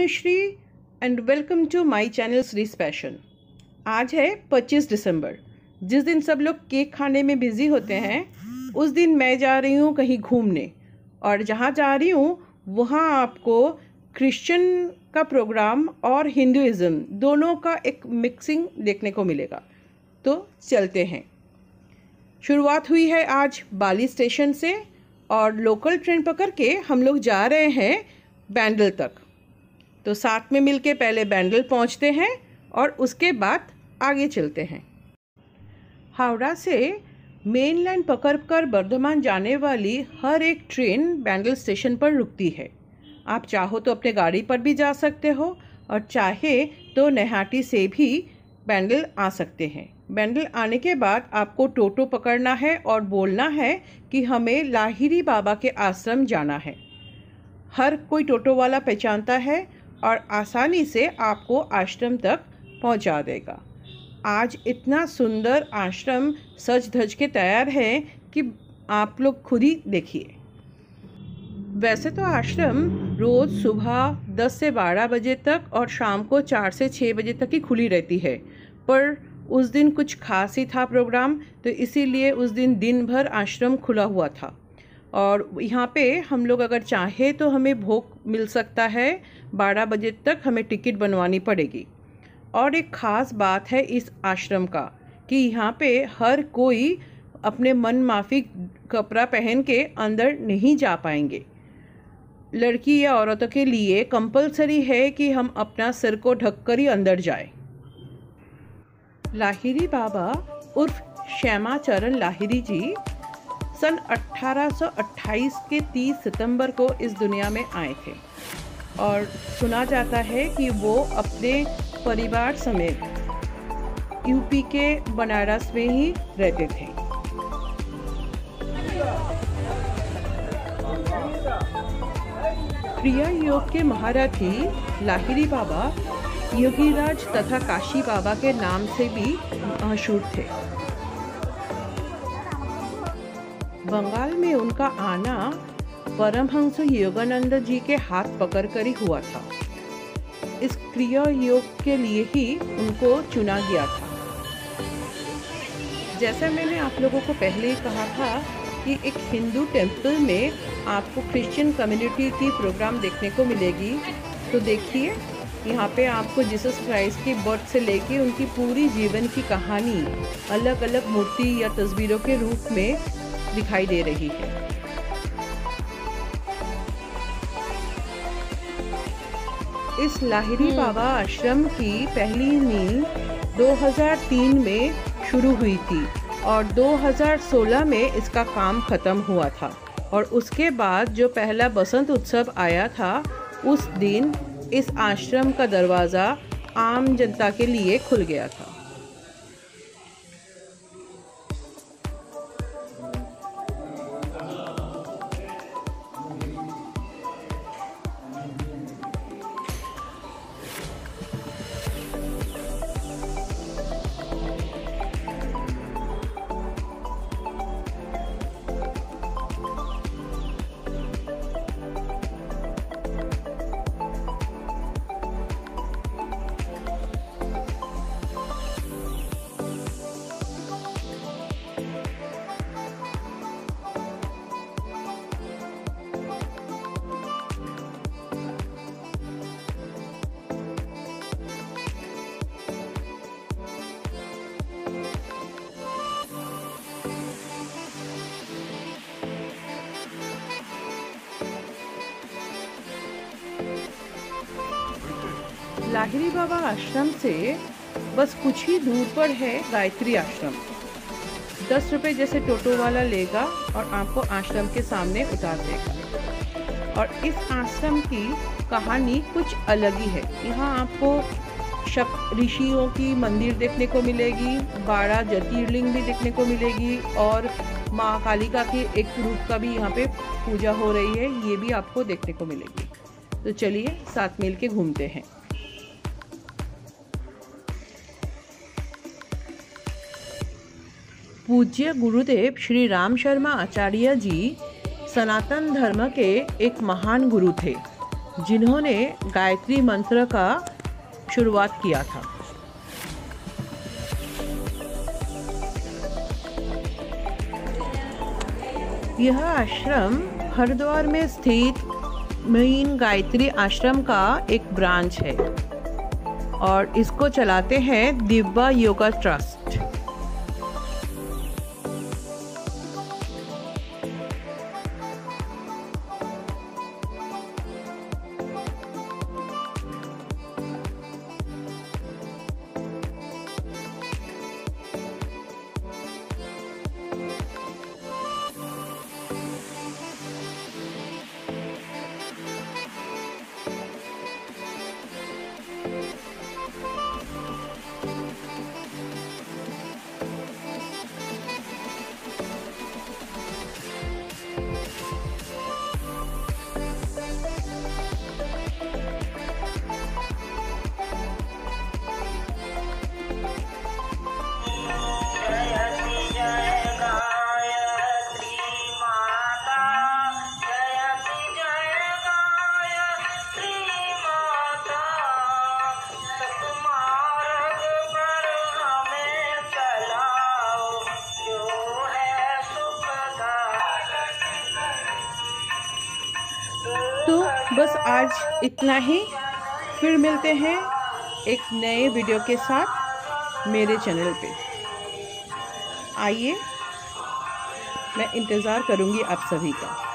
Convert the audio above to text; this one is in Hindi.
Anushree and welcome to my channel Shree's passion. आज है 25 दिसंबर, जिस दिन सब लोग केक खाने में बिज़ी होते हैं। उस दिन मैं जा रही हूँ कहीं घूमने, और जहाँ जा रही हूँ वहाँ आपको क्रिश्चियन का प्रोग्राम और हिंदुइज़्म दोनों का एक मिक्सिंग देखने को मिलेगा। तो चलते हैं। शुरुआत हुई है आज बाली स्टेशन से, और लोकल ट्रेन पकड़ के हम लोग जा रहे हैं बैंडल तक। तो साथ में मिलके पहले बैंडल पहुंचते हैं और उसके बाद आगे चलते हैं। हावड़ा से मेन लाइन पकड़कर बर्धमान जाने वाली हर एक ट्रेन बैंडल स्टेशन पर रुकती है। आप चाहो तो अपने गाड़ी पर भी जा सकते हो, और चाहे तो नैहाटी से भी बैंडल आ सकते हैं। बैंडल आने के बाद आपको टोटो पकड़ना है और बोलना है कि हमें लाहिरी बाबा के आश्रम जाना है। हर कोई टोटो वाला पहचानता है और आसानी से आपको आश्रम तक पहुंचा देगा। आज इतना सुंदर आश्रम सज धज के तैयार है कि आप लोग खुद ही देखिए। वैसे तो आश्रम रोज़ सुबह 10 से 12 बजे तक और शाम को 4 से 6 बजे तक ही खुली रहती है, पर उस दिन कुछ खास ही था प्रोग्राम, तो इसीलिए उस दिन भर आश्रम खुला हुआ था। और यहाँ पे हम लोग अगर चाहे तो हमें भोग मिल सकता है। 12 बजे तक हमें टिकट बनवानी पड़ेगी। और एक ख़ास बात है इस आश्रम का कि यहाँ पे हर कोई अपने मन माफिक कपड़ा पहन के अंदर नहीं जा पाएंगे। लड़की या औरतों के लिए कंपलसरी है कि हम अपना सिर को ढककर ही अंदर जाए। लाहिरी बाबा उर्फ श्यामाचरण लाहिरी जी सन 1828 के 30 सितंबर को इस दुनिया में आए थे, और सुना जाता है कि वो अपने परिवार समेत यूपी के बनारस में ही रहते थे। क्रिया योग के महारथी लाहिरी बाबा योगीराज तथा काशी बाबा के नाम से भी मशहूर थे। बंगाल में उनका आना परमहंस योगानंद जी के हाथ पकड़कर ही हुआ था। इस क्रिया योग के लिए ही उनको चुना गया था। जैसा मैंने आप लोगों को पहले ही कहा था कि एक हिंदू टेम्पल में आपको क्रिश्चियन कम्युनिटी की प्रोग्राम देखने को मिलेगी। तो देखिए, यहाँ पे आपको जीसस क्राइस्ट की बर्थ से लेके उनकी पूरी जीवन की कहानी अलग अलग मूर्ति या तस्वीरों के रूप में दिखाई दे रही है। इस लाहिरी बाबा आश्रम की पहली नींव 2003 में शुरू हुई थी, और 2016 में इसका काम खत्म हुआ था। और उसके बाद जो पहला बसंत उत्सव आया था, उस दिन इस आश्रम का दरवाज़ा आम जनता के लिए खुल गया था। लाहिरी बाबा आश्रम से बस कुछ ही दूर पर है गायत्री आश्रम। 10 रुपये जैसे टोटो वाला लेगा और आपको आश्रम के सामने उतार देगा। और इस आश्रम की कहानी कुछ अलग ही है। यहाँ आपको सप्त ऋषियों की मंदिर देखने को मिलेगी, 12 ज्योतिर्लिंग भी देखने को मिलेगी, और माँ कालिका के एक रूप का भी यहाँ पे पूजा हो रही है, ये भी आपको देखने को मिलेगी। तो चलिए साथ मिल के घूमते हैं। पूज्य गुरुदेव श्री राम शर्मा आचार्य जी सनातन धर्म के एक महान गुरु थे, जिन्होंने गायत्री मंत्र का शुरुआत किया था। यह आश्रम हरिद्वार में स्थित मेन गायत्री आश्रम का एक ब्रांच है और इसको चलाते हैं दिव्या योगा ट्रस्ट। तो बस आज इतना ही। फिर मिलते हैं एक नए वीडियो के साथ मेरे चैनल पे। आइए, मैं इंतज़ार करूँगी आप सभी का।